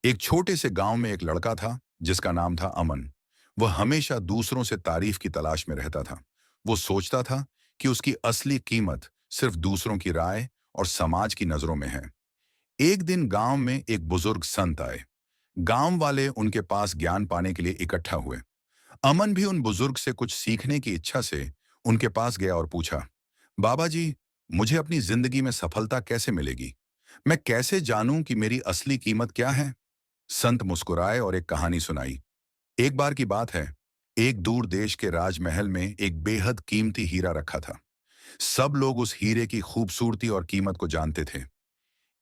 एक छोटे से गांव में एक लड़का था जिसका नाम था अमन। वह हमेशा दूसरों से तारीफ की तलाश में रहता था। वो सोचता था कि उसकी असली कीमत सिर्फ दूसरों की राय और समाज की नजरों में है। एक दिन गांव में एक बुजुर्ग संत आए। गांव वाले उनके पास ज्ञान पाने के लिए इकट्ठा हुए। अमन भी उन बुजुर्ग से कुछ सीखने की इच्छा से उनके पास गया और पूछा, बाबा जी, मुझे अपनी जिंदगी में सफलता कैसे मिलेगी? मैं कैसे जानूं कि मेरी असली कीमत क्या है? संत मुस्कुराए और एक कहानी सुनाई। एक बार की बात है, एक दूर देश के राजमहल में एक बेहद कीमती हीरा रखा था। सब लोग उस हीरे की खूबसूरती और कीमत को जानते थे।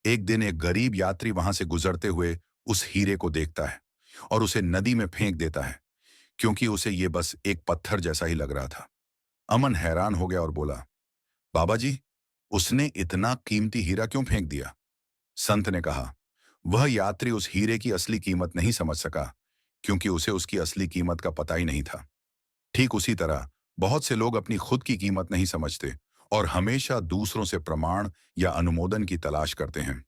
एक दिन एक गरीब यात्री वहां से गुजरते हुए उस हीरे को देखता है और उसे नदी में फेंक देता है, क्योंकि उसे ये बस एक पत्थर जैसा ही लग रहा था। अमन हैरान हो गया और बोला, बाबा जी, उसने इतना कीमती हीरा क्यों फेंक दिया? संत ने कहा, वह यात्री उस हीरे की असली कीमत नहीं समझ सका, क्योंकि उसे उसकी असली कीमत का पता ही नहीं था। ठीक उसी तरह बहुत से लोग अपनी खुद की कीमत नहीं समझते और हमेशा दूसरों से प्रमाण या अनुमोदन की तलाश करते हैं।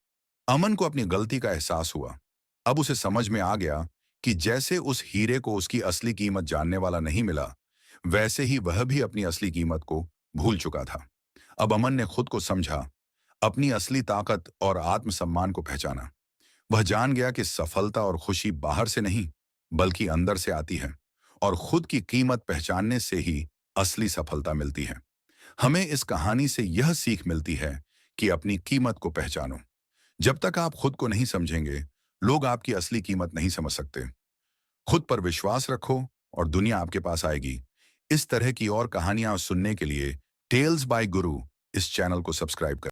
अमन को अपनी गलती का एहसास हुआ। अब उसे समझ में आ गया कि जैसे उस हीरे को उसकी असली कीमत जानने वाला नहीं मिला, वैसे ही वह भी अपनी असली कीमत को भूल चुका था। अब अमन ने खुद को समझा, अपनी असली ताकत और आत्मसम्मान को पहचाना। वह जान गया कि सफलता और खुशी बाहर से नहीं, बल्कि अंदर से आती है, और खुद की कीमत पहचानने से ही असली सफलता मिलती है। हमें इस कहानी से यह सीख मिलती है कि अपनी कीमत को पहचानो। जब तक आप खुद को नहीं समझेंगे, लोग आपकी असली कीमत नहीं समझ सकते। खुद पर विश्वास रखो और दुनिया आपके पास आएगी। इस तरह की और कहानियां सुनने के लिए टेल्स बाय गुरु इस चैनल को सब्सक्राइब करें।